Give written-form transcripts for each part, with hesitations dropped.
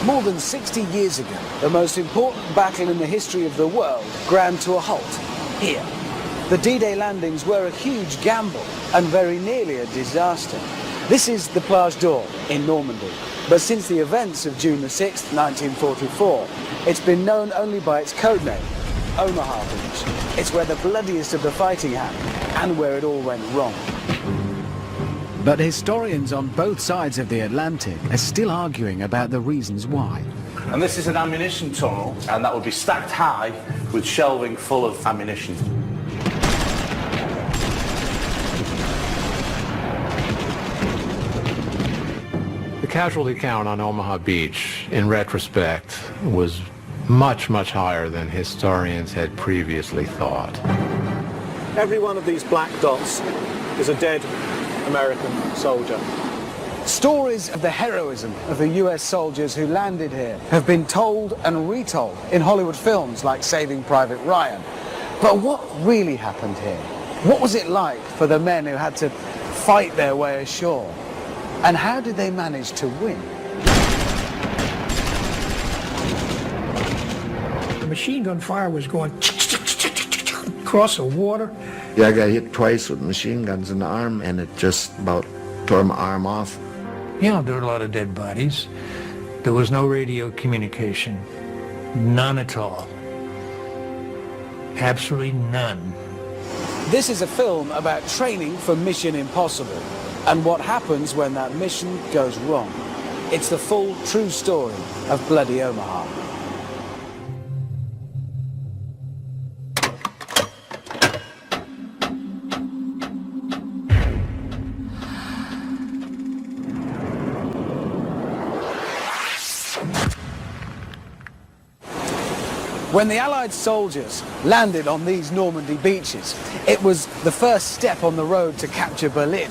More than 60 years ago, the most important battle in the history of the world ground to a halt here. The D-Day landings were a huge gamble and very nearly a disaster. This is the Plage d'Or in Normandy, but since the events of June the 6th, 1944, it's been known only by its codename, Omaha Beach. It's where the bloodiest of the fighting happened and where it all went wrong. But historians on both sides of the Atlantic are still arguing about the reasons why. And this is an ammunition tunnel, and that would be stacked high with shelving full of ammunition. The casualty count on Omaha Beach, in retrospect, was much, much higher than historians had previously thought. Every one of these black dots is a dead American soldier. Stories of the heroism of the US soldiers who landed here have been told and retold in Hollywood films like Saving Private Ryan. But what really happened here? What was it like for the men who had to fight their way ashore? And how did they manage to win? The machine gun fire was going across the water. Yeah, I got hit twice with machine guns in the arm, and it just about tore my arm off. You know, there were a lot of dead bodies. There was no radio communication. None at all. Absolutely none. This is a film about training for Mission Impossible and what happens when that mission goes wrong. It's the full, true story of Bloody Omaha. When the Allied soldiers landed on these Normandy beaches, it was the first step on the road to capture Berlin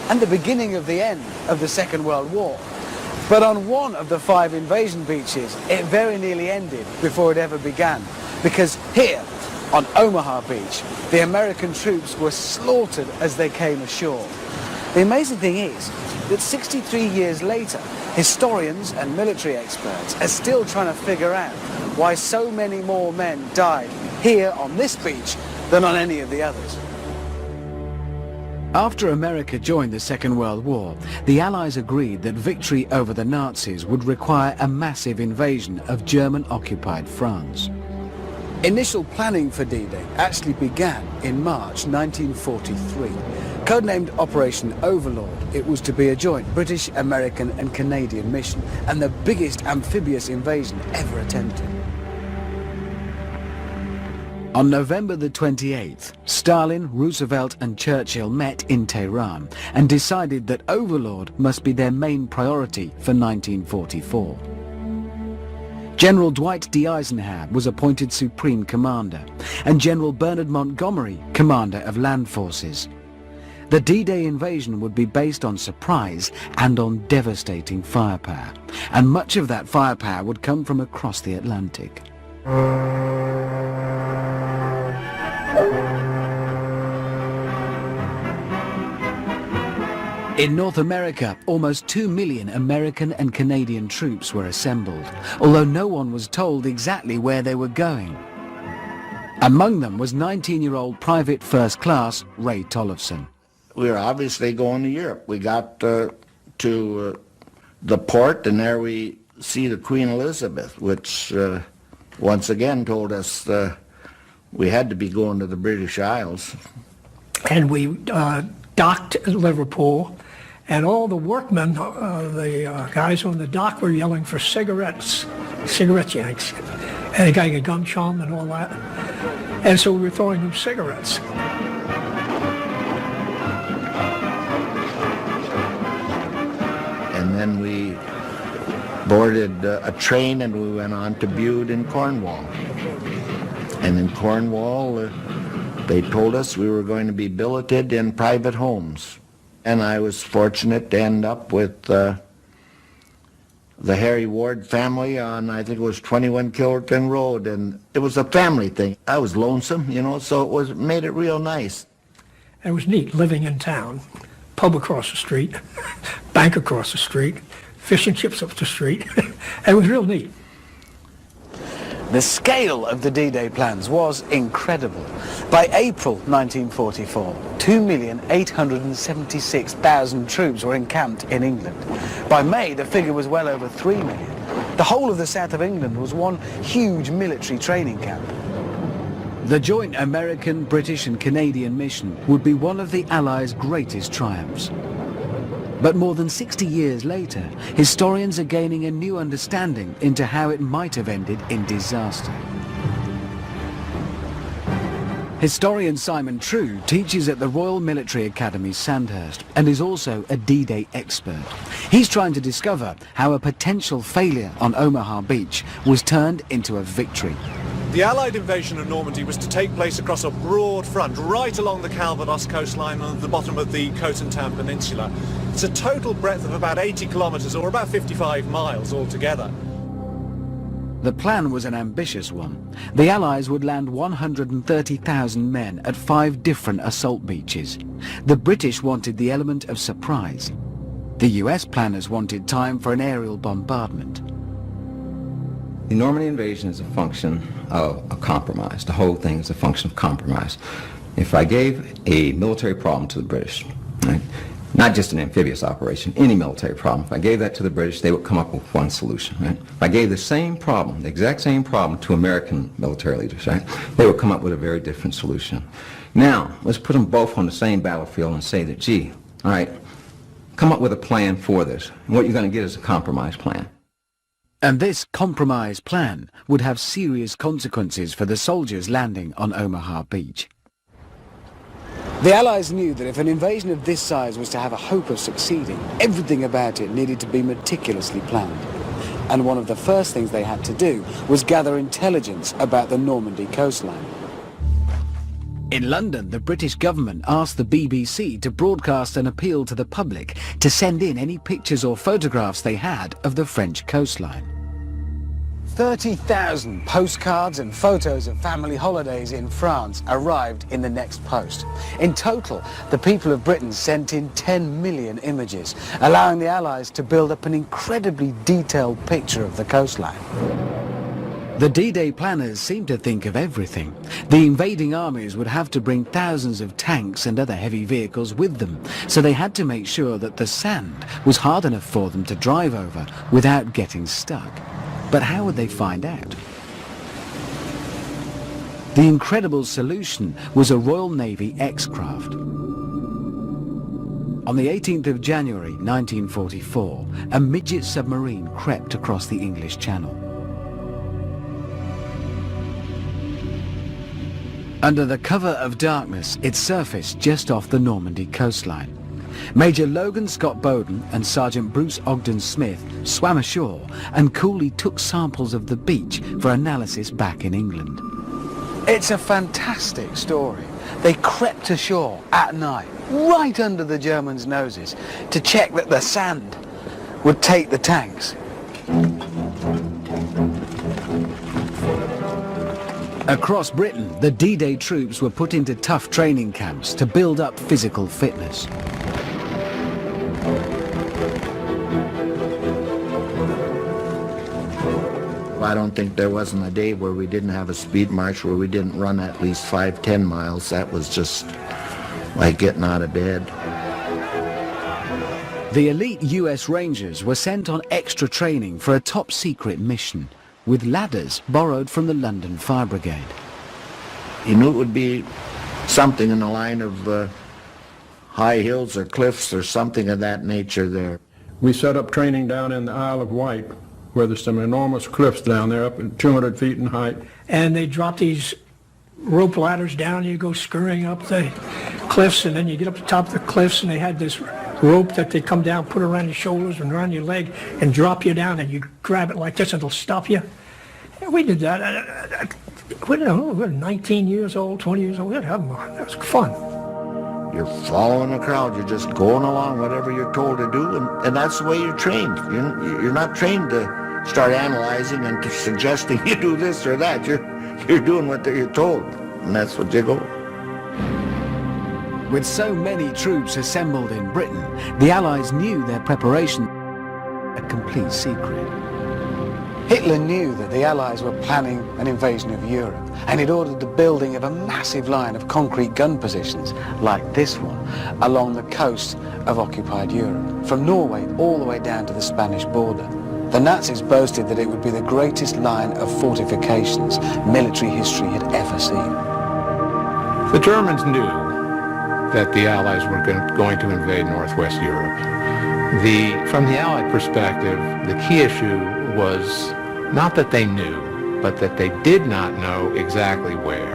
and the beginning of the end of the Second World War. But on one of the 5 invasion beaches, it very nearly ended before it ever began, because here, on Omaha Beach, the American troops were slaughtered as they came ashore. The amazing thing is that 63 years later, historians and military experts are still trying to figure out why so many more men died here on this beach than on any of the others. After America joined the Second World War, the Allies agreed that victory over the Nazis would require a massive invasion of German-occupied France. Initial planning for D-Day actually began in March 1943. Codenamed Operation Overlord, it was to be a joint British, American and Canadian mission and the biggest amphibious invasion ever attempted. On November the 28th, Stalin, Roosevelt and Churchill met in Tehran and decided that Overlord must be their main priority for 1944. General Dwight D. Eisenhower was appointed Supreme Commander and General Bernard Montgomery, Commander of Land Forces. The D-Day invasion would be based on surprise and on devastating firepower, and much of that firepower would come from across the Atlantic. In North America, almost 2 million American and Canadian troops were assembled, although no one was told exactly where they were going. Among them was 19-year-old Private First Class Ray Tollefson. We were obviously going to Europe. We got to the port, and there we see the Queen Elizabeth, which once again told us we had to be going to the British Isles. And we docked at Liverpool, and all the workmen, the guys on the dock were yelling for cigarettes, cigarette yanks, and the guy got gum chum and all that. And so we were throwing them cigarettes. And then we boarded a train and we went on to Bude in Cornwall. And in Cornwall, they told us we were going to be billeted in private homes. And I was fortunate to end up with the Harry Ward family on, I think it was 21 Killerton Road, and it was a family thing. I was lonesome, you know, so it made it real nice. It was neat living in town pub across the street, bank across the street, fish and chips up the street. It was real neat. The scale of the D-Day plans was incredible. By April 1944, 2,876,000 troops were encamped in England. By May, the figure was well over 3 million. The whole of the south of England was one huge military training camp. The joint American, British and Canadian mission would be one of the Allies' greatest triumphs. But more than 60 years later, historians are gaining a new understanding into how it might have ended in disaster. Historian Simon True teaches at the Royal Military Academy Sandhurst and is also a D-Day expert. He's trying to discover how a potential failure on Omaha Beach was turned into a victory. The Allied invasion of Normandy was to take place across a broad front, right along the Calvados coastline and at the bottom of the Cotentin Peninsula. It's a total breadth of about 80 kilometres, or about 55 miles altogether. The plan was an ambitious one. The Allies would land 130,000 men at 5 different assault beaches. The British wanted the element of surprise. The US planners wanted time for an aerial bombardment. The Normandy invasion is a function of a compromise. The whole thing is a function of compromise. If I gave a military problem to the British, right, not just an amphibious operation, any military problem, if I gave that to the British, they would come up with one solution. Right? If I gave the same problem, the exact same problem to American military leaders, right, they would come up with a very different solution. Now, let's put them both on the same battlefield and say that, gee, all right, come up with a plan for this. And what you're going to get is a compromise plan. And this compromise plan would have serious consequences for the soldiers landing on Omaha Beach. The Allies knew that if an invasion of this size was to have a hope of succeeding, everything about it needed to be meticulously planned. And one of the first things they had to do was gather intelligence about the Normandy coastline. In London, the British government asked the BBC to broadcast an appeal to the public to send in any pictures or photographs they had of the French coastline. 30,000 postcards and photos of family holidays in France arrived in the next post. In total, the people of Britain sent in 10 million images, allowing the Allies to build up an incredibly detailed picture of the coastline. The D-Day planners seemed to think of everything. The invading armies would have to bring thousands of tanks and other heavy vehicles with them, so they had to make sure that the sand was hard enough for them to drive over without getting stuck. But how would they find out? The incredible solution was a Royal Navy X-craft. On the 18th of January 1944, a midget submarine crept across the English Channel. Under the cover of darkness, it surfaced just off the Normandy coastline. Major Logan Scott Bowden and Sergeant Bruce Ogden Smith swam ashore and coolly took samples of the beach for analysis back in England. It's a fantastic story. They crept ashore at night, right under the Germans' noses, to check that the sand would take the tanks. Across Britain, the D-Day troops were put into tough training camps to build up physical fitness. I don't think there wasn't a day where we didn't have a speed march, where we didn't run at least 5-10 miles. That was just like getting out of bed. The elite US Rangers were sent on extra training for a top-secret mission, with ladders borrowed from the London Fire Brigade. You knew it would be something in the line of high hills or cliffs or something of that nature there. We set up training down in the Isle of Wight, where there's some enormous cliffs down there, up at 200 feet in height. And they drop these rope ladders down, you go scurrying up the cliffs, and then you get up to the top of the cliffs, and they had this rope that they come down, put around your shoulders and around your leg, and drop you down, and you grab it like this, and it'll stop you. And we did that. We were 19 years old, 20 years old. That was fun. You're following the crowd. You're just going along whatever you're told to do, and that's the way you're trained. You're not trained to start analyzing and to suggesting you do this or that. You're doing what you're told, and that's what you go. With so many troops assembled in Britain, the Allies knew their preparation a complete secret. Hitler knew that the Allies were planning an invasion of Europe, and he'd ordered the building of a massive line of concrete gun positions, like this one, along the coast of occupied Europe, from Norway all the way down to the Spanish border. The Nazis boasted that it would be the greatest line of fortifications military history had ever seen. The Germans knew that the Allies were going to invade Northwest Europe. From the Allied perspective, the key issue was not that they knew, but that they did not know exactly where.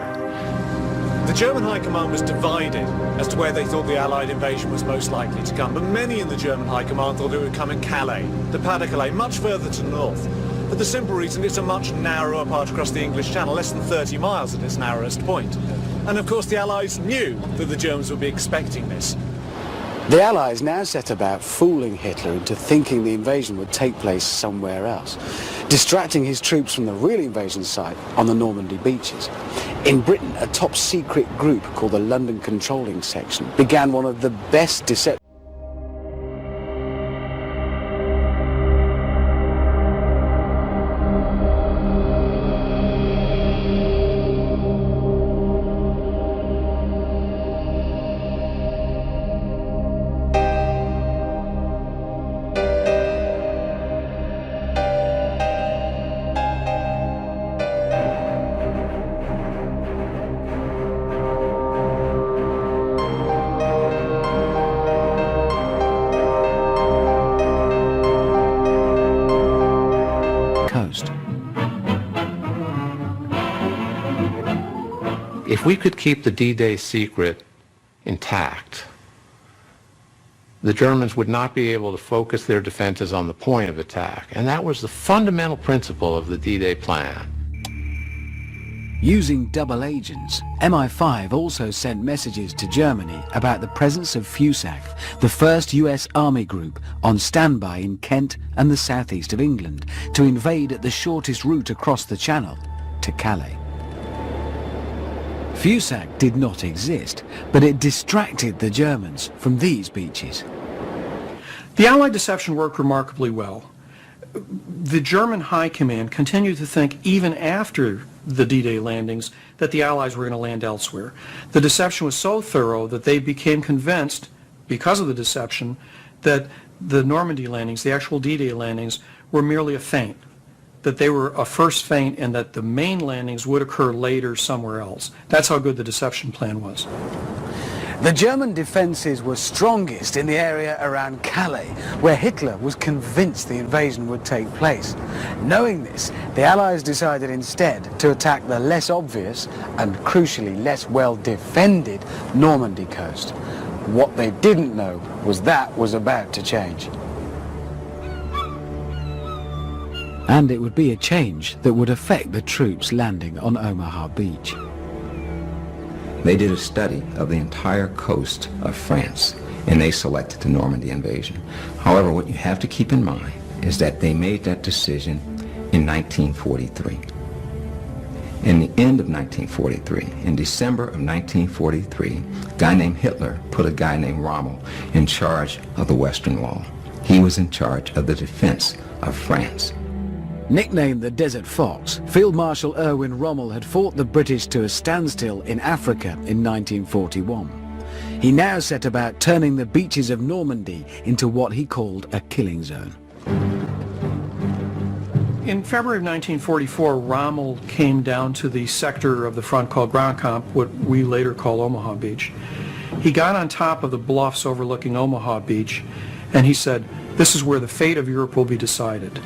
The German High Command was divided as to where they thought the Allied invasion was most likely to come, but many in the German High Command thought it would come in Calais, the Pas-de-Calais, much further to the north. For the simple reason it's a much narrower part across the English Channel, less than 30 miles at its narrowest point. And of course the Allies knew that the Germans would be expecting this. The Allies now set about fooling Hitler into thinking the invasion would take place somewhere else, distracting his troops from the real invasion site on the Normandy beaches. In Britain, a top-secret group called the London Controlling Section began one of the best deceptions. If we could keep the D-Day secret intact, the Germans would not be able to focus their defenses on the point of attack. And that was the fundamental principle of the D-Day plan. Using double agents, MI5 also sent messages to Germany about the presence of FUSAC, the first US Army group on standby in Kent and the southeast of England, to invade at the shortest route across the Channel, to Calais. FUSAC did not exist, but it distracted the Germans from these beaches. The Allied deception worked remarkably well. The German High Command continued to think, even after the D-Day landings, that the Allies were going to land elsewhere. The deception was so thorough that they became convinced, because of the deception, that the Normandy landings, the actual D-Day landings, were merely a feint, that they were a first feint and that the main landings would occur later somewhere else. That's how good the deception plan was. The German defences were strongest in the area around Calais, where Hitler was convinced the invasion would take place. Knowing this, the Allies decided instead to attack the less obvious and crucially less well defended Normandy coast. What they didn't know was that was about to change. And it would be a change that would affect the troops landing on Omaha Beach. They did a study of the entire coast of France, and they selected the Normandy invasion. However, what you have to keep in mind is that they made that decision in 1943. In the end of 1943, in December of 1943, a guy named Hitler put a guy named Rommel in charge of the Western Wall. He was in charge of the defense of France. Nicknamed the Desert Fox, Field Marshal Erwin Rommel had fought the British to a standstill in Africa in 1941. He now set about turning the beaches of Normandy into what he called a killing zone. In February of 1944, Rommel came down to the sector of the front called Grand Camp, what we later call Omaha Beach. He got on top of the bluffs overlooking Omaha Beach, and he said, "This is where the fate of Europe will be decided."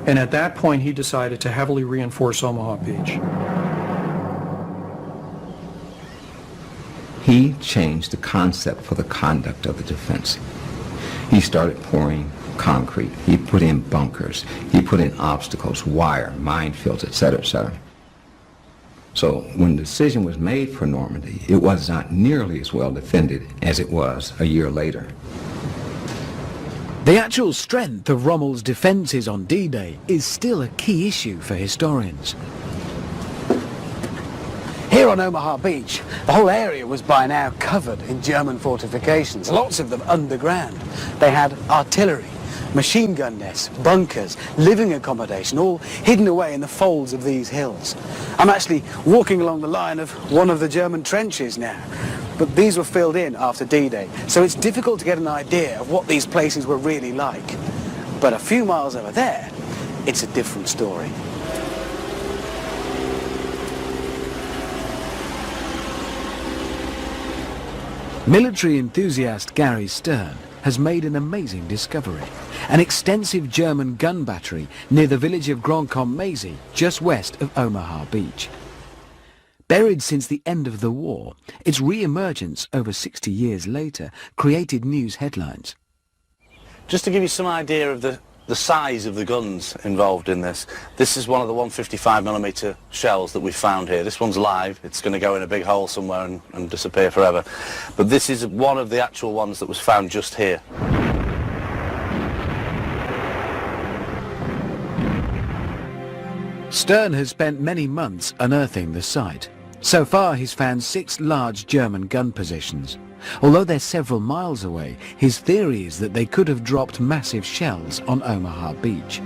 And at that point, he decided to heavily reinforce Omaha Beach. He changed the concept for the conduct of the defense. He started pouring concrete. He put in bunkers. He put in obstacles, wire, minefields, etc., etc. So when the decision was made for Normandy, it was not nearly as well defended as it was a year later. The actual strength of Rommel's defences on D-Day is still a key issue for historians. Here on Omaha Beach, the whole area was by now covered in German fortifications, lots of them underground. They had artillery, machine gun nests, bunkers, living accommodation, all hidden away in the folds of these hills. I'm actually walking along the line of one of the German trenches now, but these were filled in after D-Day, so it's difficult to get an idea of what these places were really like. But a few miles over there, it's a different story. Military enthusiast Gary Stern has made an amazing discovery. An extensive German gun battery near the village of Grand-Combe-Mazy, just west of Omaha Beach. Buried since the end of the war, its re-emergence over 60 years later created news headlines. Just to give you some idea of the size of the guns involved in this, this is one of the 155mm shells that we found here. This one's live. It's going to go in a big hole somewhere and disappear forever. But this is one of the actual ones that was found just here. Stern has spent many months unearthing the site. So far he's found 6 large German gun positions. Although they're several miles away, his theory is that they could have dropped massive shells on Omaha Beach.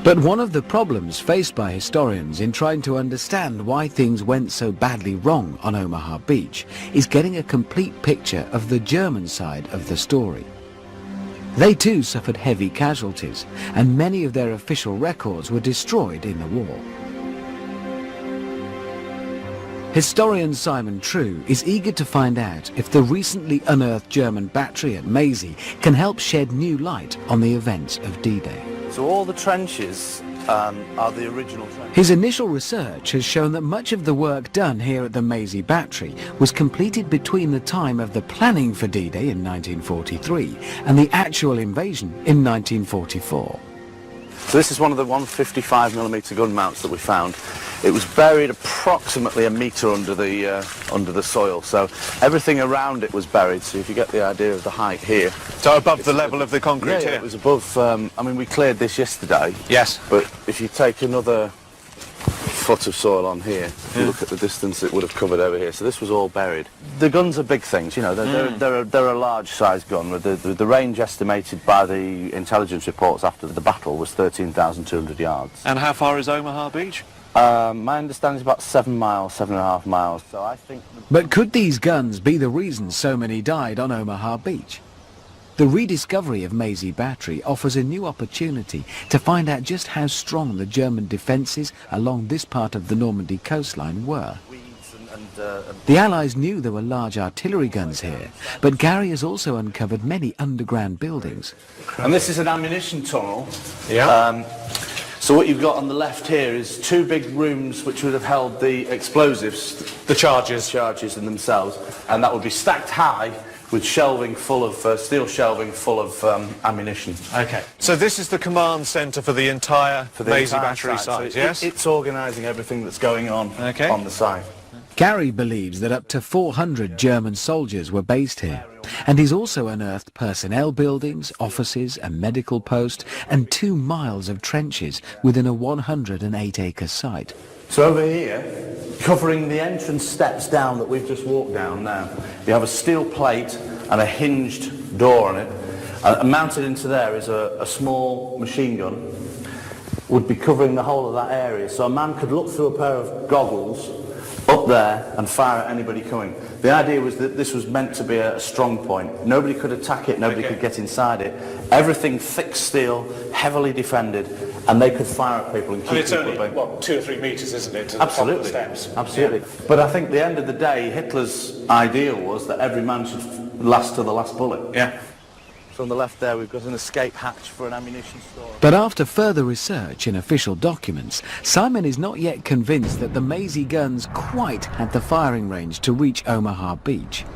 But one of the problems faced by historians in trying to understand why things went so badly wrong on Omaha Beach is getting a complete picture of the German side of the story. They too suffered heavy casualties, and many of their official records were destroyed in the war. Historian Simon True is eager to find out if the recently unearthed German battery at Mazy can help shed new light on the events of D-Day. So all the trenches are the original trenches. His initial research has shown that much of the work done here at the Mazy battery was completed between the time of the planning for D-Day in 1943 and the actual invasion in 1944. So this is one of the 155mm gun mounts that we found. It was buried approximately a metre under the soil, so everything around it was buried. So if you get the idea of the height here. So above the level of the concrete here? It was above, I mean, we cleared this yesterday. Yes. But if you take another foot of soil on here, if you look at the distance it would have covered over here. So this was all buried. The guns are big things, you know, they're a large size gun. The range estimated by the intelligence reports after the battle was 13,200 yards. And how far is Omaha Beach? My understanding is about 7 miles, 7.5 miles. So I think. But could these guns be the reason so many died on Omaha Beach? The rediscovery of Mazy Battery offers a new opportunity to find out just how strong the German defences along this part of the Normandy coastline were. The Allies knew there were large artillery guns here, but Gary has also uncovered many underground buildings. And this is an ammunition tunnel. Yeah. So what you've got on the left here is 2 big rooms which would have held the explosives. The charges. Charges in themselves. And that would be stacked high with shelving full of, steel shelving full of ammunition. Okay. So this is the command centre for the entire Mazy Battery site, so yes? It's organising everything that's going on on the site. Gary believes that up to 400 German soldiers were based here, and he's also unearthed personnel buildings, offices, a medical post, and 2 miles of trenches within a 108-acre site. So over here, covering the entrance steps down that we've just walked down now, you have a steel plate and a hinged door on it. And mounted into there is a small machine gun, would be covering the whole of that area. So a man could look through a pair of goggles up there and fire at anybody coming. The idea was that this was meant to be a strong point. Nobody could attack it, nobody could get inside it. Everything thick steel, heavily defended, and they could fire at people and keep it's people only, at bay. what, 2 or 3 metres, isn't it, to Absolutely, the top of the steps? absolutely. Yeah. But I think at the end of the day, Hitler's ideal was that every man should last to the last bullet. Yeah. So on the left there, we've got an escape hatch for an ammunition store. But after further research in official documents, Simon is not yet convinced that the Mazy guns quite had the firing range to reach Omaha Beach.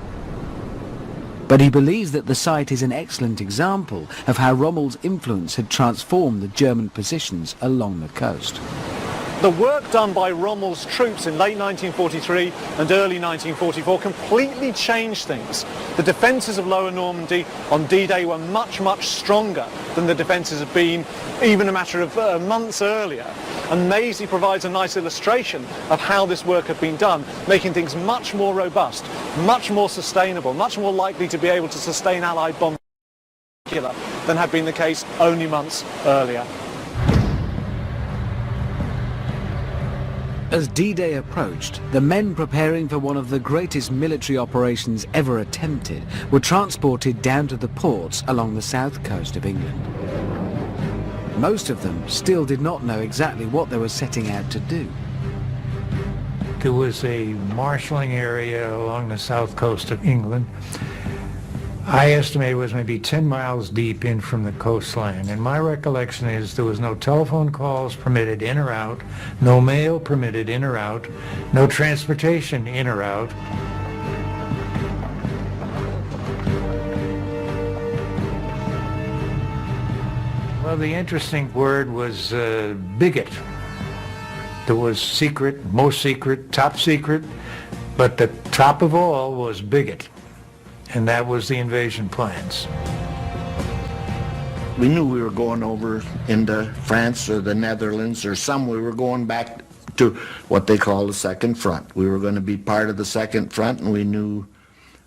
But he believes that the site is an excellent example of how Rommel's influence had transformed the German positions along the coast. The work done by Rommel's troops in late 1943 and early 1944 completely changed things. The defences of Lower Normandy on D-Day were much, much stronger than the defences had been even a matter of months earlier. And Maisie provides a nice illustration of how this work had been done, making things much more robust, much more sustainable, much more likely to be able to sustain Allied bombardment than had been the case only months earlier. As D-Day approached, the men preparing for one of the greatest military operations ever attempted were transported down to the ports along the south coast of England. Most of them still did not know exactly what they were setting out to do. There was a marshalling area along the south coast of England. I estimate it was maybe 10 miles deep in from the coastline, and my recollection is there was no telephone calls permitted in or out, no mail permitted in or out, no transportation in or out. Well, the interesting word was bigot. There was secret, most secret, top secret, but the top of all was bigot. And that was the invasion plans. We knew we were going over into France or the Netherlands or somewhere. We were going back to what they call the Second Front. We were going to be part of the Second Front, and we knew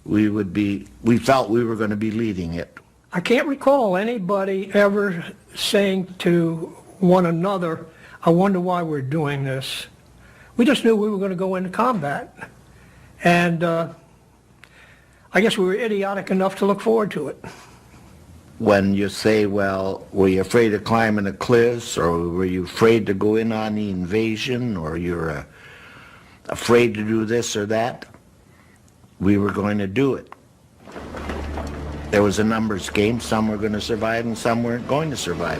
we felt we were going to be leading it. I can't recall anybody ever saying to one another, I wonder why we're doing this. We just knew we were going to go into combat. And I guess we were idiotic enough to look forward to it. When you say, well, were you afraid of climbing the cliffs, or were you afraid to go in on the invasion, or you're afraid to do this or that, we were going to do it. There was a numbers game. Some were going to survive and some weren't going to survive.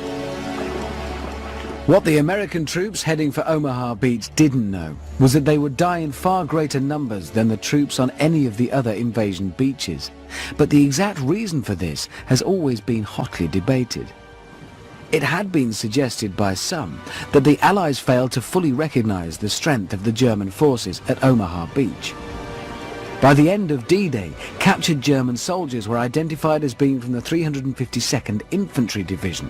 What the American troops heading for Omaha Beach didn't know was that they would die in far greater numbers than the troops on any of the other invasion beaches. But the exact reason for this has always been hotly debated. It had been suggested by some that the Allies failed to fully recognize the strength of the German forces at Omaha Beach. By the end of D-Day, captured German soldiers were identified as being from the 352nd Infantry Division.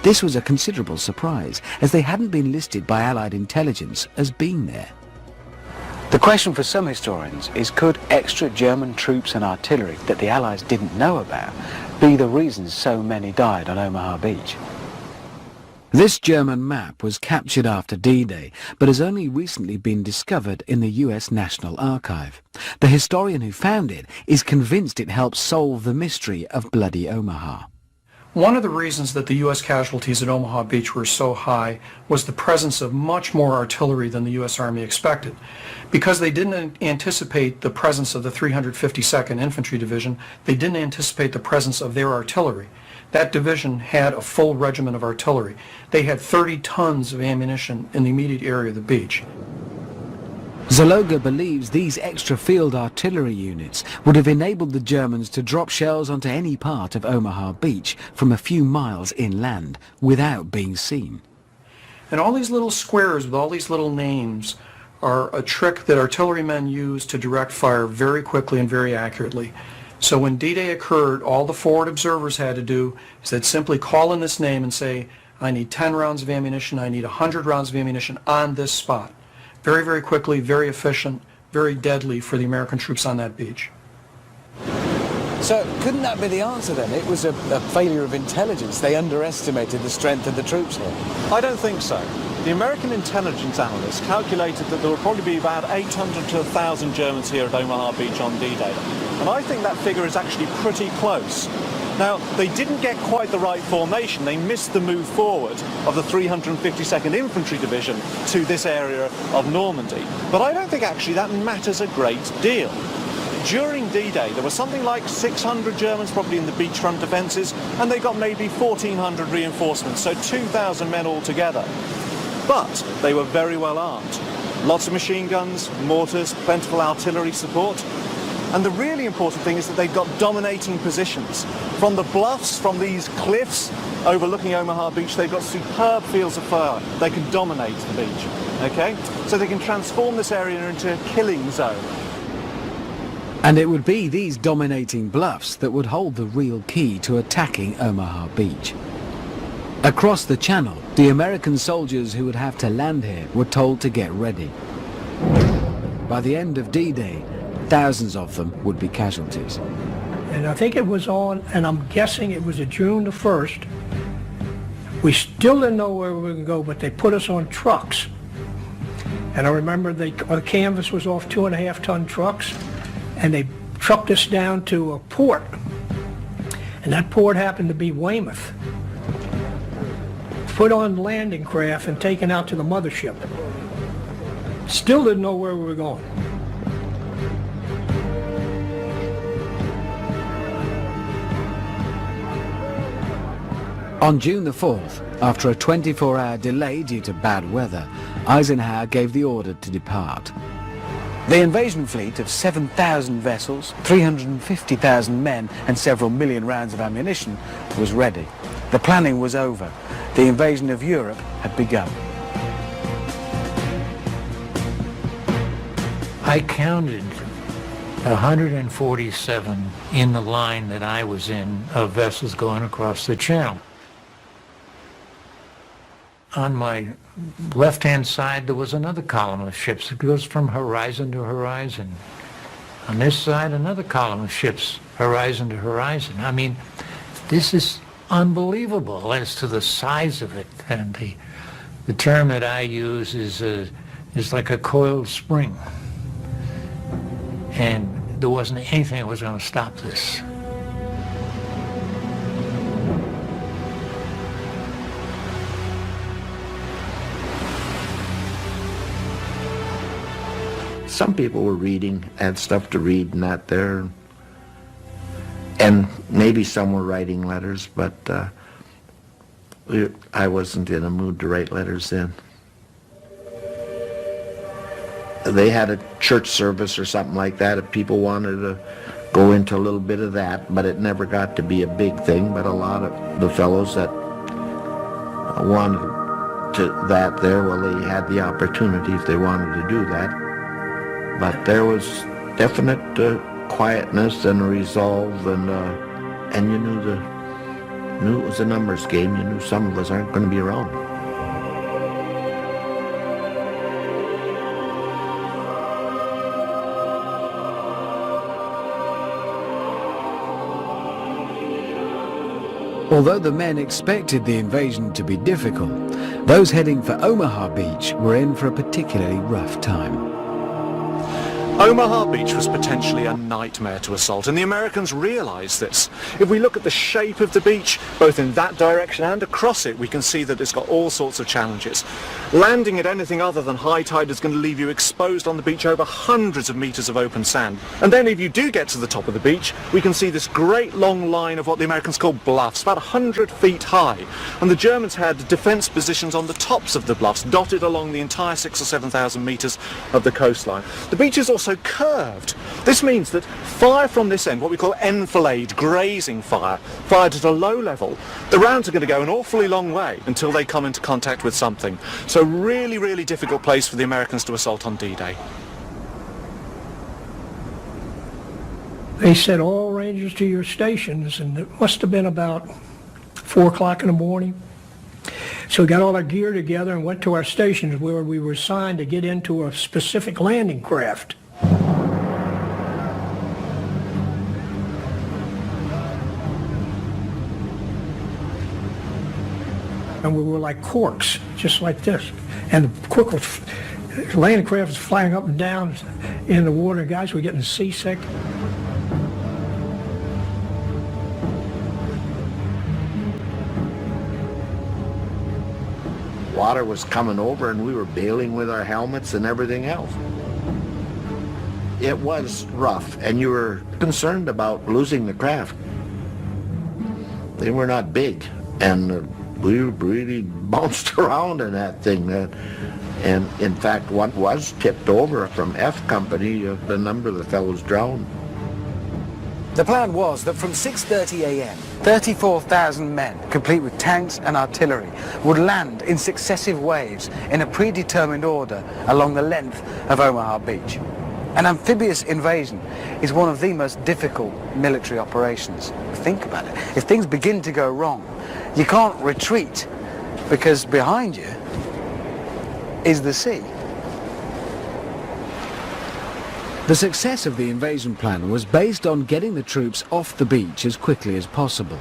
This was a considerable surprise, as they hadn't been listed by Allied intelligence as being there. The question for some historians is, could extra German troops and artillery that the Allies didn't know about be the reason so many died on Omaha Beach? This German map was captured after D-Day, but has only recently been discovered in the US National Archive. The historian who found it is convinced it helps solve the mystery of Bloody Omaha. One of the reasons that the U.S. casualties at Omaha Beach were so high was the presence of much more artillery than the U.S. Army expected. Because they didn't anticipate the presence of the 352nd Infantry Division, they didn't anticipate the presence of their artillery. That division had a full regiment of artillery. They had 30 tons of ammunition in the immediate area of the beach. Zaloga believes these extra field artillery units would have enabled the Germans to drop shells onto any part of Omaha Beach from a few miles inland without being seen. And all these little squares with all these little names are a trick that artillerymen use to direct fire very quickly and very accurately. So when D-Day occurred, all the forward observers had to do is they'd simply call in this name and say, I need 10 rounds of ammunition, I need 100 rounds of ammunition on this spot. Very, very quickly, very efficient, very deadly for the American troops on that beach. So couldn't that be the answer then? It was a failure of intelligence. They underestimated the strength of the troops here. I don't think so. The American intelligence analysts calculated that there would probably be about 800 to 1,000 Germans here at Omaha Beach on D-Day. And I think that figure is actually pretty close. Now, they didn't get quite the right formation. They missed the move forward of the 352nd Infantry Division to this area of Normandy. But I don't think actually that matters a great deal. During D-Day, there was something like 600 Germans probably in the beachfront defences, and they got maybe 1,400 reinforcements, so 2,000 men altogether. But they were very well armed. Lots of machine guns, mortars, plentiful artillery support. And the really important thing is that they've got dominating positions. From the bluffs, from these cliffs overlooking Omaha Beach, they've got superb fields of fire. They can dominate the beach. Okay, so they can transform this area into a killing zone. And it would be these dominating bluffs that would hold the real key to attacking Omaha Beach. Across the channel, the American soldiers who would have to land here were told to get ready. By the end of D-Day, thousands of them would be casualties. And I think it was on, and I'm guessing it was June the 1st. We still didn't know where we were going to go, but they put us on trucks. And I remember the canvas was off 2.5-ton trucks, and they trucked us down to a port. And that port happened to be Weymouth. Put on landing craft and taken out to the mothership. Still didn't know where we were going. On June the 4th, after a 24-hour delay due to bad weather, Eisenhower gave the order to depart. The invasion fleet of 7,000 vessels, 350,000 men and several million rounds of ammunition was ready. The planning was over. The invasion of Europe had begun. I counted 147 in the line that I was in of vessels going across the channel. On my left-hand side, there was another column of ships. It goes from horizon to horizon. On this side, another column of ships, horizon to horizon. I mean, this is unbelievable as to the size of it. And the term that I use is like a coiled spring. And there wasn't anything that was going to stop this. Some people were reading, had stuff to read and that there. And maybe some were writing letters, but I wasn't in a mood to write letters then. They had a church service or something like that if people wanted to go into a little bit of that, but it never got to be a big thing. But a lot of the fellows that wanted to that there, well, they had the opportunity if they wanted to do that. But there was definite quietness and a resolve, and you knew it was a numbers game. You knew some of us aren't going to be around. Although the men expected the invasion to be difficult, those heading for Omaha Beach were in for a particularly rough time. Omaha Beach was potentially a nightmare to assault, and the Americans realized this. If we look at the shape of the beach, both in that direction and across it, we can see that it's got all sorts of challenges. Landing at anything other than high tide is going to leave you exposed on the beach over hundreds of meters of open sand. And then if you do get to the top of the beach, we can see this great long line of what the Americans call bluffs, about 100 feet high. And the Germans had defense positions on the tops of the bluffs, dotted along the entire 6,000 or 7,000 meters of the coastline. The beach is also curved. This means that fire from this end, what we call enfilade, grazing fire, fired at a low level, the rounds are going to go an awfully long way until they come into contact with something. So really, really difficult place for the Americans to assault on D-Day. They said all rangers to your stations, and it must have been about 4 o'clock in the morning. So we got all our gear together and went to our stations where we were assigned to get into a specific landing craft. And we were like corks, just like this. And the landing craft was flying up and down in the water. Guys were getting seasick. Water was coming over and we were bailing with our helmets and everything else. It was rough, and you were concerned about losing the craft. They were not big, and we really bounced around in that thing. And in fact, one was tipped over from F Company. A number of the fellows drowned. The plan was that from 6:30 a.m., 34,000 men, complete with tanks and artillery, would land in successive waves in a predetermined order along the length of Omaha Beach. An amphibious invasion is one of the most difficult military operations. Think about it. If things begin to go wrong, you can't retreat because behind you is the sea. The success of the invasion plan was based on getting the troops off the beach as quickly as possible.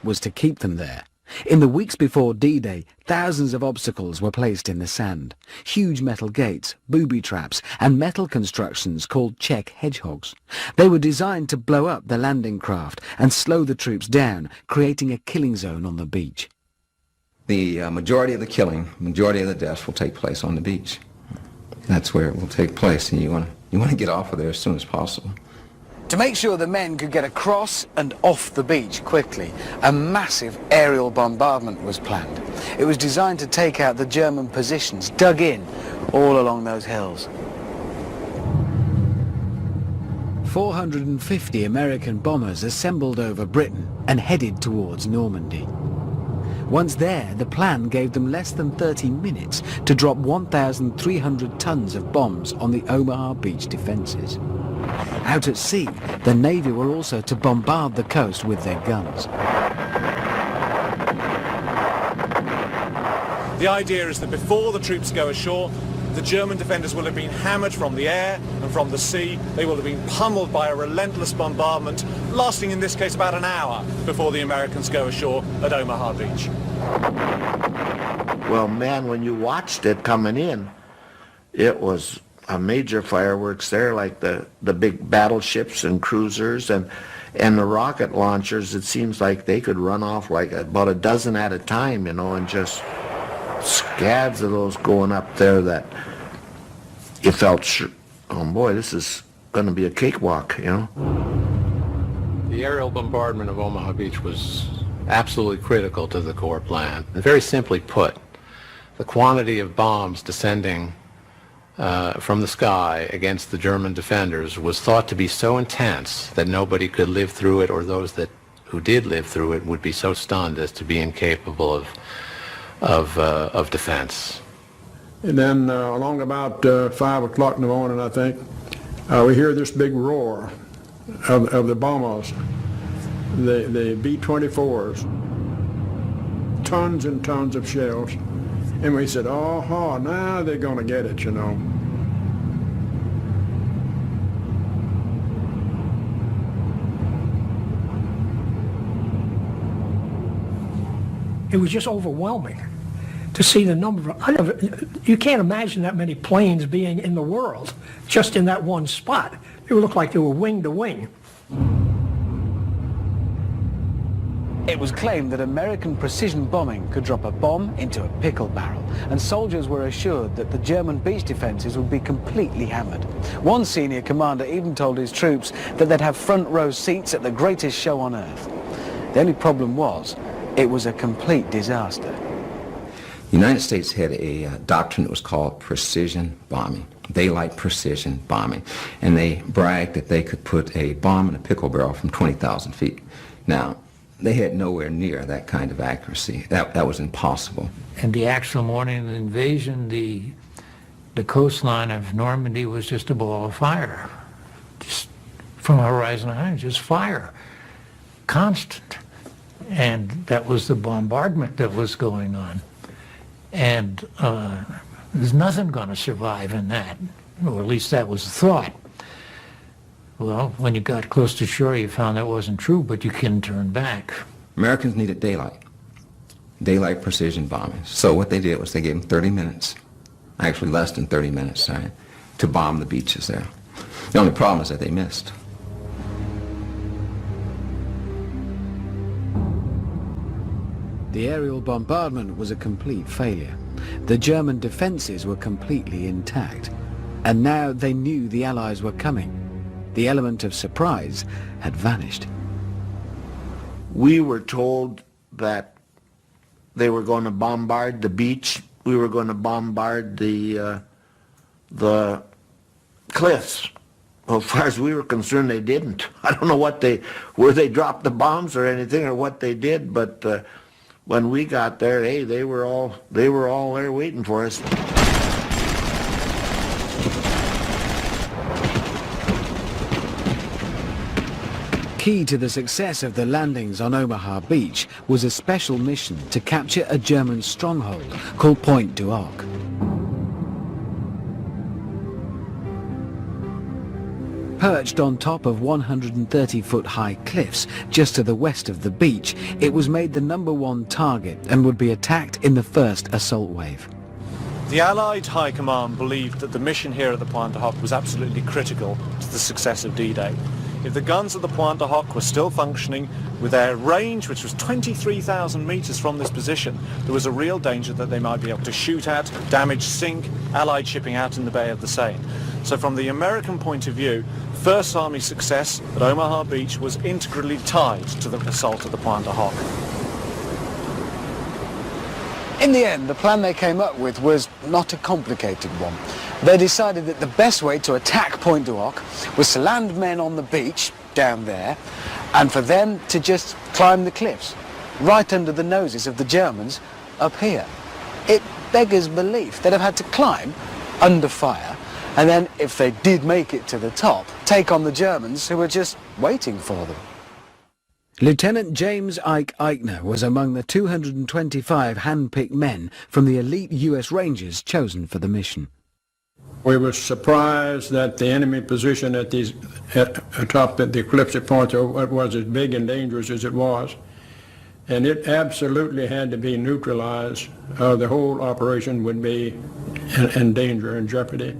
Was to keep them there. In the weeks before D-Day, thousands of obstacles were placed in the sand. Huge metal gates, booby traps, and metal constructions called check hedgehogs. They were designed to blow up the landing craft and slow the troops down, creating a killing zone on the beach. The majority of the killing, majority of the deaths will take place on the beach. That's where it will take place, and you want to get off of there as soon as possible. To make sure the men could get across and off the beach quickly, a massive aerial bombardment was planned. It was designed to take out the German positions dug in all along those hills. 450 American bombers assembled over Britain and headed towards Normandy. Once there, the plan gave them less than 30 minutes to drop 1,300 tons of bombs on the Omaha beach defences. Out at sea, the Navy were also to bombard the coast with their guns. The idea is that before the troops go ashore, the German defenders will have been hammered from the air and from the sea. They will have been pummeled by a relentless bombardment, lasting in this case about an hour before the Americans go ashore at Omaha Beach. Well, man, when you watched it coming in, it was a major fireworks there, like the big battleships and cruisers and the rocket launchers. It seems like they could run off like about a dozen at a time, you know, and just scads of those going up there that you felt sure, oh boy, this is going to be a cakewalk, you know. The aerial bombardment of Omaha Beach was absolutely critical to the Corps plan. And very simply put, the quantity of bombs descending from the sky against the German defenders was thought to be so intense that nobody could live through it, or those who did live through it would be so stunned as to be incapable of defense. And then along about 5 o'clock in the morning, I think, we hear this big roar of the bombers, the B-24s, tons and tons of shells. And we said, oh, now they're going to get it, you know. It was just overwhelming to see the number of, you can't imagine that many planes being in the world just in that one spot. It would look like they were wing to wing. It was claimed that American precision bombing could drop a bomb into a pickle barrel, and soldiers were assured that the German beach defences would be completely hammered. One senior commander even told his troops that they'd have front row seats at the greatest show on earth. The only problem was, it was a complete disaster. The United States had a doctrine that was called precision bombing, daylight precision bombing, and they bragged that they could put a bomb in a pickle barrel from 20,000 feet. Now, they had nowhere near that kind of accuracy. That was impossible. And the actual morning of the invasion, the coastline of Normandy was just a ball of fire. Just from horizon high, just fire. Constant. And that was the bombardment that was going on. And there's nothing going to survive in that, or at least that was the thought. Well, when you got close to shore, you found that wasn't true, but you couldn't turn back. Americans needed daylight precision bombing. So what they did was they gave them 30 minutes, actually less than 30 minutes, right, to bomb the beaches there. The only problem is that they missed. The aerial bombardment was a complete failure. The German defences were completely intact, and now they knew the Allies were coming. The element of surprise had vanished. We were told that they were going to bombard the beach. We were going to bombard the cliffs Well, as far as we were concerned, they didn't. I don't know where they dropped the bombs or anything or what they did, but when we got there, hey, they were all there waiting for us. Key to the success of the landings on Omaha Beach was a special mission to capture a German stronghold called Point du Hoc. Perched on top of 130-foot-high cliffs just to the west of the beach, it was made the #1 target and would be attacked in the first assault wave. The Allied High Command believed that the mission here at the Point du Hoc was absolutely critical to the success of D-Day. If the guns at the Point du Hoc were still functioning, with their range, which was 23,000 metres from this position, there was a real danger that they might be able to shoot at, damage, sink Allied shipping out in the Bay of the Seine. So from the American point of view, First Army's success at Omaha Beach was integrally tied to the assault of the Point du Hoc. In the end, the plan they came up with was not a complicated one. They decided that the best way to attack Point du Hoc was to land men on the beach down there and for them to just climb the cliffs right under the noses of the Germans up here. It beggars belief they'd have had to climb under fire and then, if they did make it to the top, take on the Germans who were just waiting for them. Lieutenant James Ike Eichner was among the 225 hand-picked men from the elite US Rangers chosen for the mission. We were surprised that the enemy position atop the cliffs at Point du Hoc was as big and dangerous as it was. And it absolutely had to be neutralized. The whole operation would be in danger and jeopardy.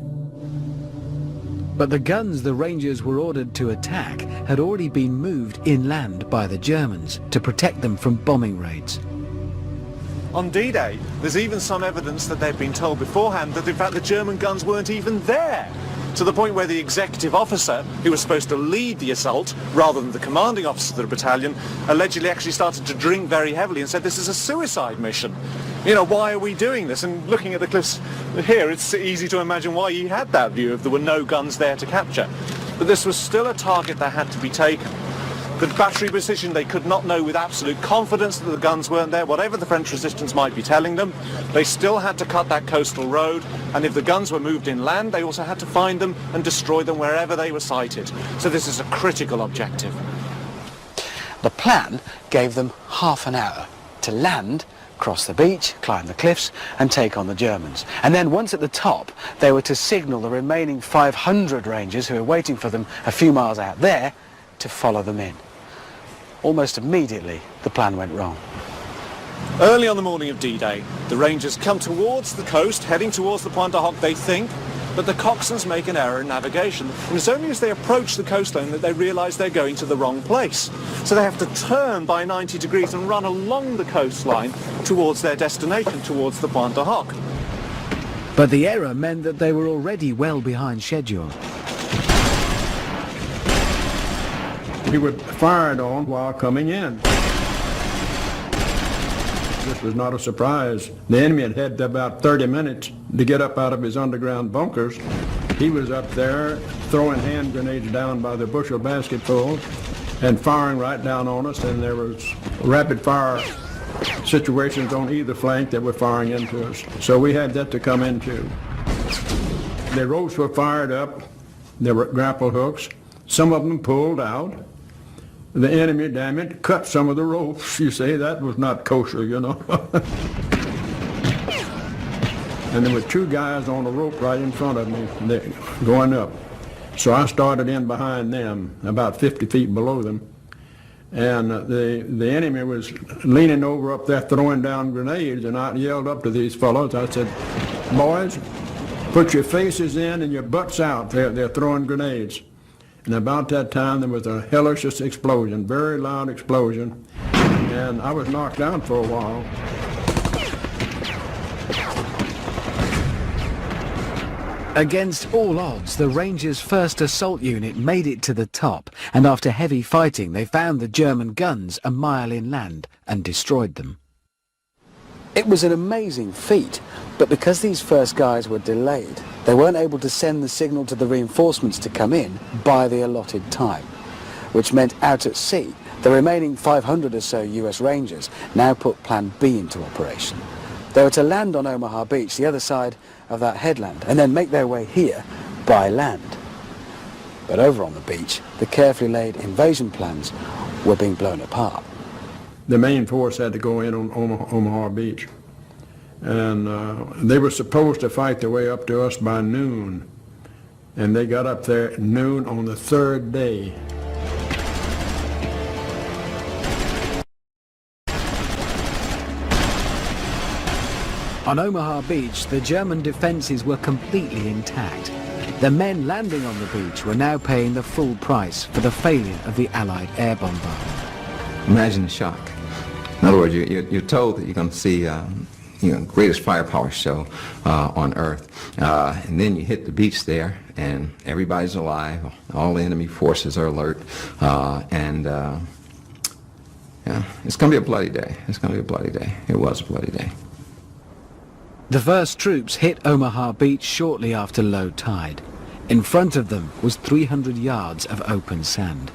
But the guns the Rangers were ordered to attack had already been moved inland by the Germans to protect them from bombing raids. On D-Day, there's even some evidence that they'd been told beforehand that in fact the German guns weren't even there, to the point where the executive officer, who was supposed to lead the assault rather than the commanding officer of the battalion, allegedly actually started to drink very heavily and said this is a suicide mission. You know, why are we doing this? And looking at the cliffs here, it's easy to imagine why he had that view if there were no guns there to capture. But this was still a target that had to be taken. The battery position, they could not know with absolute confidence that the guns weren't there, whatever the French resistance might be telling them. They still had to cut that coastal road, and if the guns were moved inland, they also had to find them and destroy them wherever they were sighted. So this is a critical objective. The plan gave them half an hour to land, cross the beach, climb the cliffs and take on the Germans. And then once at the top, they were to signal the remaining 500 Rangers who were waiting for them a few miles out there to follow them in. Almost immediately, the plan went wrong. Early on the morning of D-Day, the Rangers come towards the coast, heading towards the Point du Hoc, they think, but the coxswains make an error in navigation. And it's only as they approach the coastline that they realise they're going to the wrong place. So they have to turn by 90 degrees and run along the coastline towards their destination, towards the Point du Hoc. But the error meant that they were already well behind schedule. We were fired on while coming in. This was not a surprise. The enemy had had about 30 minutes to get up out of his underground bunkers. He was up there throwing hand grenades down by the bushel basketful and firing right down on us, and there was rapid fire situations on either flank that were firing into us. So we had that to come into. The ropes were fired up. There were grapple hooks. Some of them pulled out. The enemy, damn it, cut some of the ropes. You say that was not kosher, you know. And there were two guys on the rope right in front of me going up. So I started in behind them, about 50 feet below them. And the enemy was leaning over up there throwing down grenades, and I yelled up to these fellows. I said, boys, put your faces in and your butts out. They're throwing grenades. And about that time, there was a hellish explosion, very loud explosion, and I was knocked out for a while. Against all odds, the Rangers' first assault unit made it to the top, and after heavy fighting, they found the German guns a mile inland and destroyed them. It was an amazing feat, But because these first guys were delayed, they weren't able to send the signal to the reinforcements to come in by the allotted time, which meant out at sea, the remaining 500 or so US Rangers now put Plan B into operation. They were to land on Omaha Beach, the other side of that headland, and then make their way here by land. But over on the beach, the carefully laid invasion plans were being blown apart. The main force had to go in on Omaha Beach. And they were supposed to fight their way up to us by noon. And they got up there at noon on the third day. On Omaha Beach, the German defences were completely intact. The men landing on the beach were now paying the full price for the failure of the Allied air bombardment. Imagine the shock. In other words, you're told that you're going to see greatest firepower show on Earth. And then you hit the beach there, and everybody's alive. All the enemy forces are alert. Yeah, it's going to be a bloody day. It's going to be a bloody day. It was a bloody day. The first troops hit Omaha Beach shortly after low tide. In front of them was 300 yards of open sand.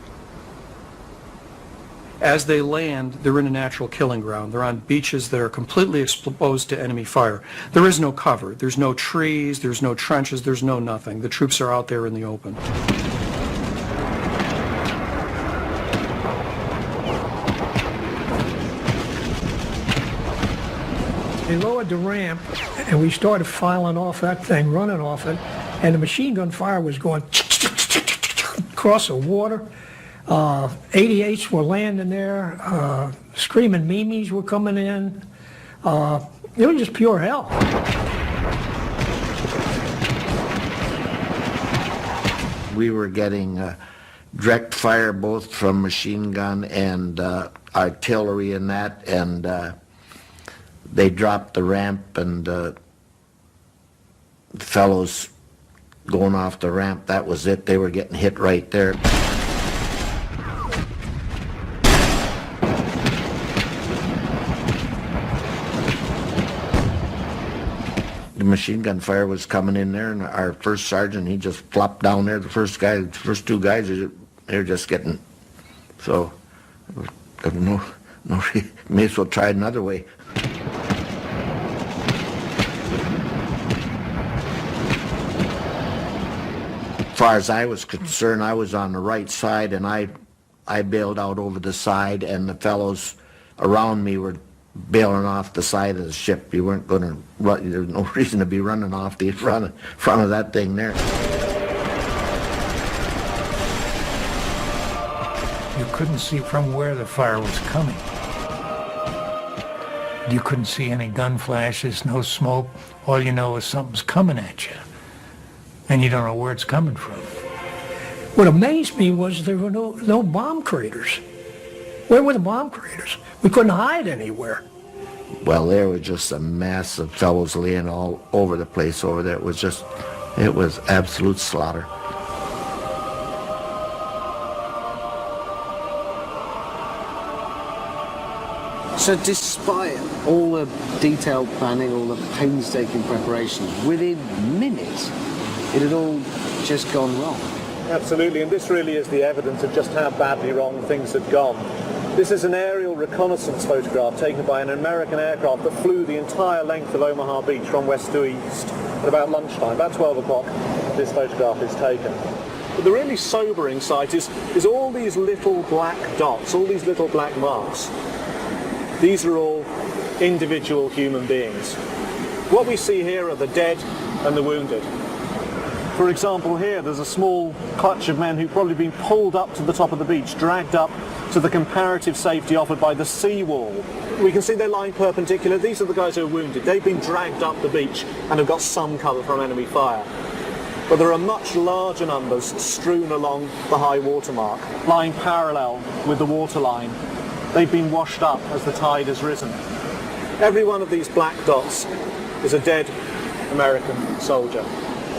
As they land, they're in a natural killing ground. They're on beaches that are completely exposed to enemy fire. There is no cover. There's no trees, there's no trenches, there's no nothing. The troops are out there in the open. They lowered the ramp, and we started filing off that thing, running off it, and the machine gun fire was going across the water. 88s were landing there. Screaming Mimis were coming in. It was just pure hell. We were getting direct fire both from machine gun and artillery and that, and they dropped the ramp, and fellows going off the ramp, that was it. They were getting hit right there. The machine gun fire was coming in there, and our first sergeant, he just flopped down there. The first two guys, they were just getting, so no, may as well try it another way. As far as I was concerned, I was on the right side, and I bailed out over the side, and the fellows around me were bailing off the side of the ship. You weren't going to run. There's no reason to be running off the front of that thing there. You couldn't see from where the fire was coming. You couldn't see any gun flashes, no smoke. All you know is something's coming at you, and you don't know where it's coming from. What amazed me was there were no bomb craters. Where were the bomb craters? We couldn't hide anywhere. Well, there was just a mass of fellows laying all over the place over there. It was absolute slaughter. So despite all the detailed planning, all the painstaking preparation, within minutes, it had all just gone wrong. Absolutely, and this really is the evidence of just how badly wrong things had gone. This is an aerial reconnaissance photograph taken by an American aircraft that flew the entire length of Omaha Beach from west to east at about lunchtime, about 12 o'clock. This photograph is taken. But the really sobering sight is all these little black dots, all these little black marks. These are all individual human beings. What we see here are the dead and the wounded. For example, here there's a small clutch of men who've probably been pulled up to the top of the beach, dragged up to the comparative safety offered by the seawall. We can see they're lying perpendicular. These are the guys who are wounded. They've been dragged up the beach and have got some cover from enemy fire. But there are much larger numbers strewn along the high water mark, lying parallel with the waterline. They've been washed up as the tide has risen. Every one of these black dots is a dead American soldier.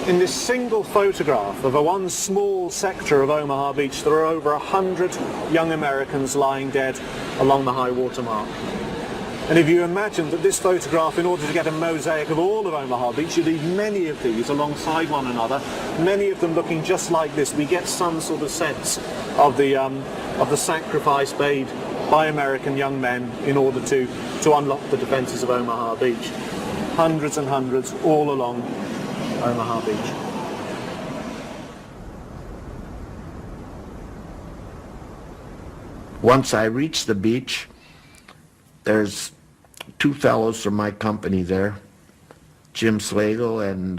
In this single photograph of one small sector of Omaha Beach, there are over 100 young Americans lying dead along the high water mark. And if you imagine that this photograph, in order to get a mosaic of all of Omaha Beach, you need many of these alongside one another, many of them looking just like this. We get some sort of sense of the sacrifice made by American young men in order to unlock the defences of Omaha Beach. Hundreds and hundreds all along Omaha Beach. Once I reached the beach, there's two fellows from my company there, Jim Slagle and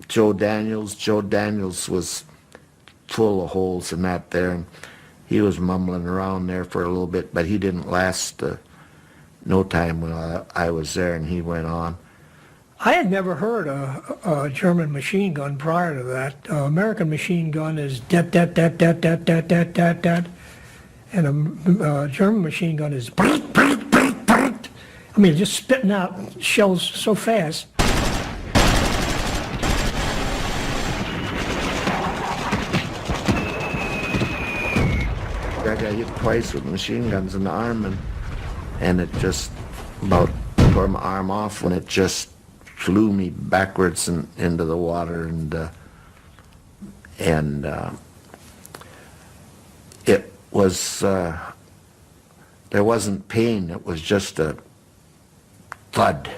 Joe Daniels. Joe Daniels was full of holes in that there, and he was mumbling around there for a little bit, but he didn't last no time when I was there, and he went on. I had never heard a German machine gun prior to that. American machine gun is dat dat dat dat dat dat dat dat dat, and a German machine gun is brrrt, brrrt, brrrt, brrrt. I mean, just spitting out shells so fast. I got hit twice with machine guns in the arm, and it just about tore my arm off when it just flew me backwards and into the water, and it was there wasn't pain. It was just a thud.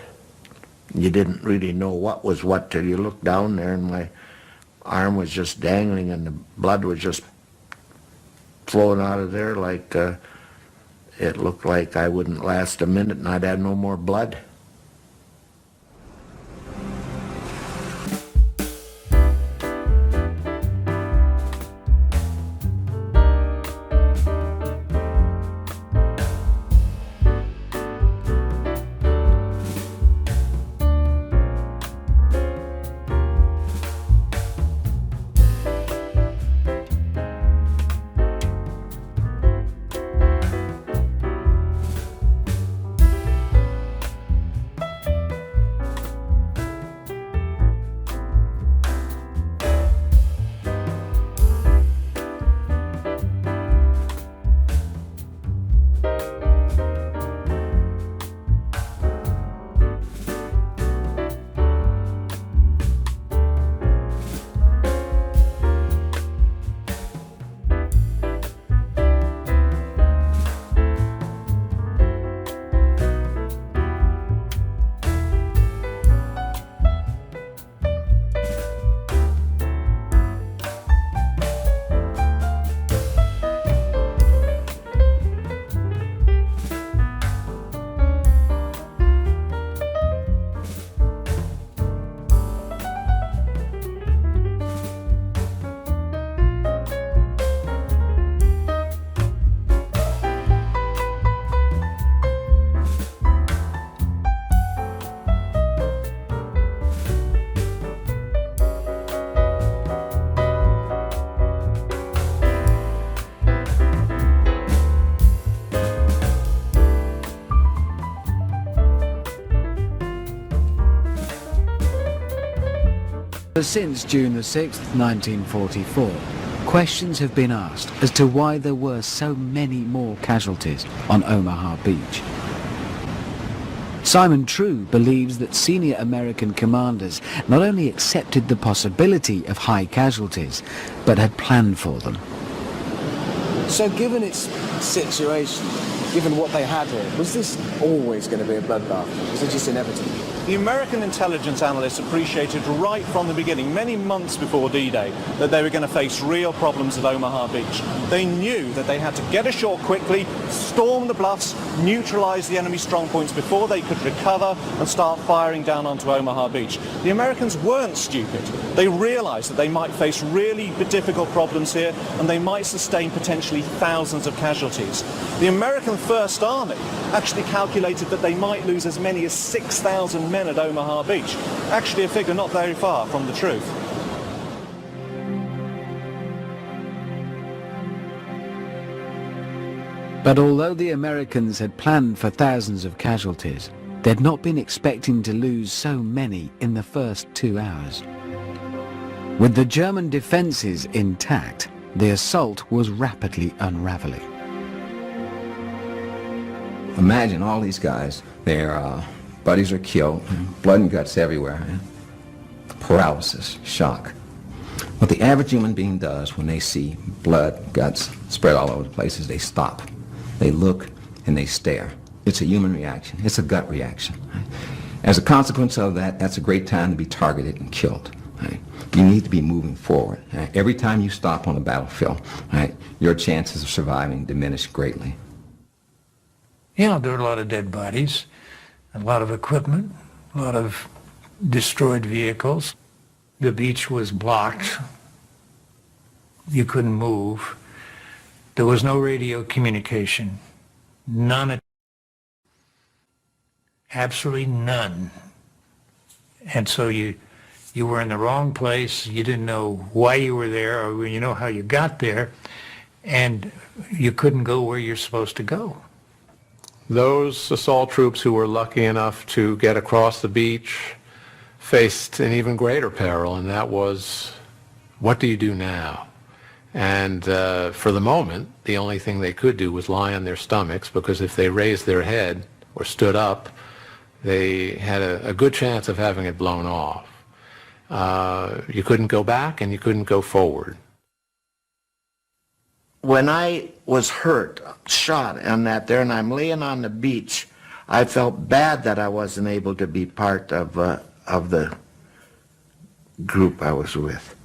You didn't really know what was what till you looked down there, and my arm was just dangling, and the blood was just flowing out of there like it looked like I wouldn't last a minute and I'd have no more blood. Since June the 6th, 1944, questions have been asked as to why there were so many more casualties on Omaha Beach. Simon True believes that senior American commanders not only accepted the possibility of high casualties, but had planned for them. So given its situation, given what they had here, was this always going to be a bloodbath? Was it just inevitable? The American intelligence analysts appreciated right from the beginning, many months before D-Day, that they were going to face real problems at Omaha Beach. They knew that they had to get ashore quickly, storm the bluffs, neutralize the enemy strongpoints before they could recover and start firing down onto Omaha Beach. The Americans weren't stupid. They realized that they might face really difficult problems here, and they might sustain potentially thousands of casualties. The American First Army actually calculated that they might lose as many as 6,000 men at Omaha Beach. Actually a figure not very far from the truth. But although the Americans had planned for thousands of casualties, they'd not been expecting to lose so many in the first 2 hours. With the German defences intact, the assault was rapidly unravelling. imagine all these guys, their buddies are killed, blood and guts everywhere, paralysis, shock. What the average human being does when they see blood, guts spread all over the place is they stop. They look and they stare. It's a human reaction. It's a gut reaction. Right? As a consequence of that, that's a great time to be targeted and killed. Right? You need to be moving forward. Right? Every time you stop on the battlefield, right, your chances of surviving diminish greatly. Yeah, there were a lot of dead bodies, a lot of equipment, a lot of destroyed vehicles. The beach was blocked. You couldn't move. There was no radio communication. None. Absolutely none. And so you were in the wrong place. You didn't know why you were there or you know how you got there. And you couldn't go where you're supposed to go. Those assault troops who were lucky enough to get across the beach faced an even greater peril, and that was, what do you do now? And for the moment, the only thing they could do was lie on their stomachs, because if they raised their head or stood up, they had a good chance of having it blown off. You couldn't go back and you couldn't go forward. When I was hurt, shot on that there, and I'm laying on the beach, I felt bad that I wasn't able to be part of the group I was with.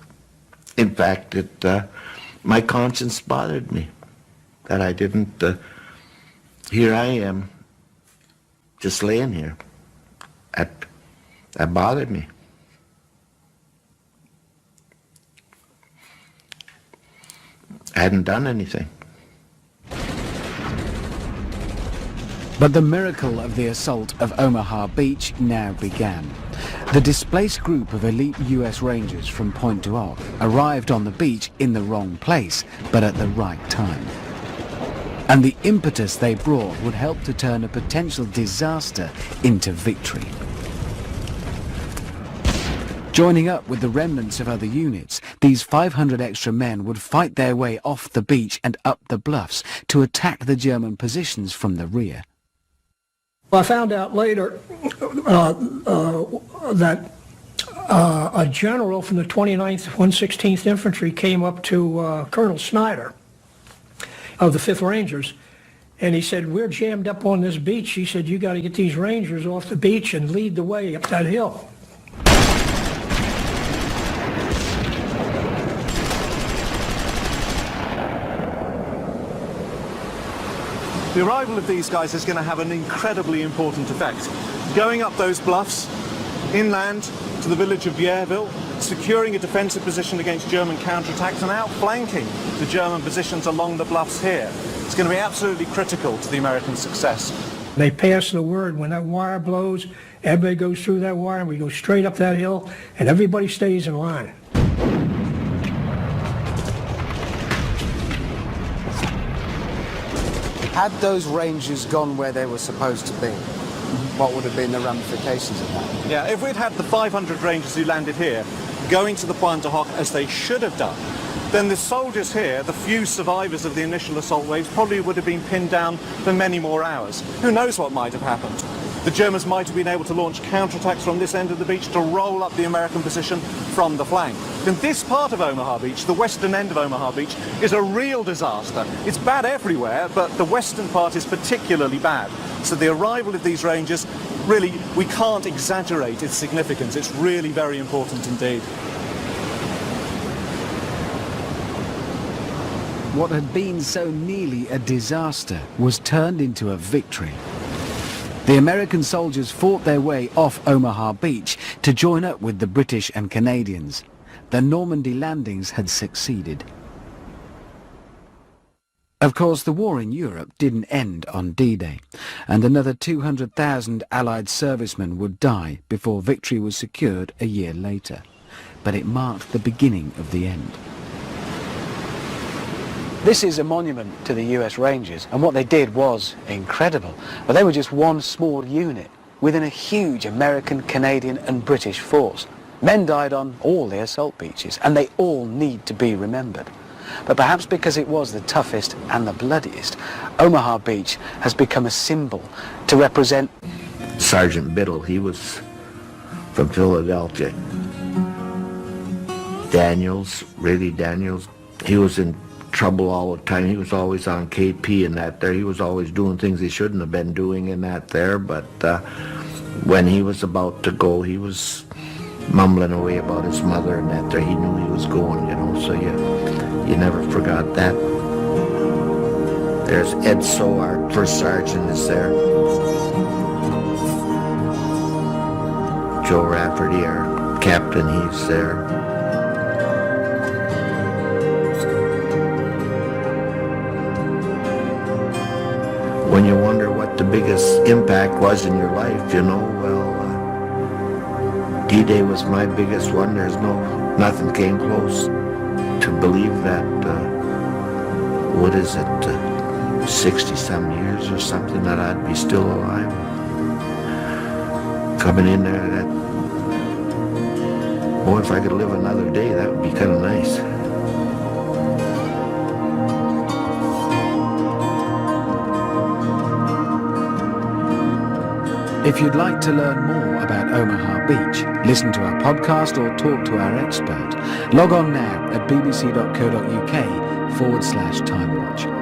In fact, my conscience bothered me that I didn't. Here I am, just laying here. That bothered me. I hadn't done anything. But the miracle of the assault of Omaha Beach now began. The displaced group of elite US Rangers from Point du Hoc arrived on the beach in the wrong place, but at the right time. And the impetus they brought would help to turn a potential disaster into victory. Joining up with the remnants of other units, these 500 extra men would fight their way off the beach and up the bluffs to attack the German positions from the rear. Well, I found out later that a general from the 29th 116th Infantry came up to Colonel Snyder of the 5th Rangers, and he said, "We're jammed up on this beach." He said, "You got to get these Rangers off the beach and lead the way up that hill." The arrival of these guys is going to have an incredibly important effect. Going up those bluffs, inland to the village of Vierville, securing a defensive position against German counterattacks and outflanking the German positions along the bluffs here. It's going to be absolutely critical to the American success. They pass the word when that wire blows, everybody goes through that wire and we go straight up that hill and everybody stays in line. Had those Rangers gone where they were supposed to be, what would have been the ramifications of that? Yeah, if we'd had the 500 Rangers who landed here going to the Point du Hoc as they should have done, then the soldiers here, the few survivors of the initial assault waves, probably would have been pinned down for many more hours. Who knows what might have happened? The Germans might have been able to launch counterattacks from this end of the beach to roll up the American position from the flank. And this part of Omaha Beach, the western end of Omaha Beach, is a real disaster. It's bad everywhere, but the western part is particularly bad. So the arrival of these Rangers, really, we can't exaggerate its significance. It's really very important indeed. What had been so nearly a disaster was turned into a victory. The American soldiers fought their way off Omaha Beach to join up with the British and Canadians. The Normandy landings had succeeded. Of course, the war in Europe didn't end on D-Day, and another 200,000 Allied servicemen would die before victory was secured a year later. But it marked the beginning of the end. This is a monument to the US Rangers, and what they did was incredible. But they were just one small unit within a huge American, Canadian and British force. Men died on all the assault beaches, and they all need to be remembered. but perhaps because it was the toughest and the bloodiest, Omaha Beach has become a symbol to represent Sergeant Biddle. He was from Philadelphia. Daniels, he was in trouble all the time. He was always on KP and that there. He was always doing things he shouldn't have been doing in that there, but when he was about to go, he was mumbling away about his mother and that there. He knew he was going, you know, so you never forgot that. There's Ed So, our first sergeant, is there. Joe Rafferty, our captain, he's there. When you wonder what the biggest impact was in your life, you know, well, D-Day was my biggest one. Nothing came close to believe that, 60-some years or something, that I'd be still alive. Coming in there, if I could live another day, that would be kind of nice. If you'd like to learn more about Omaha Beach, listen to our podcast or talk to our expert, log on now at bbc.co.uk/timewatch.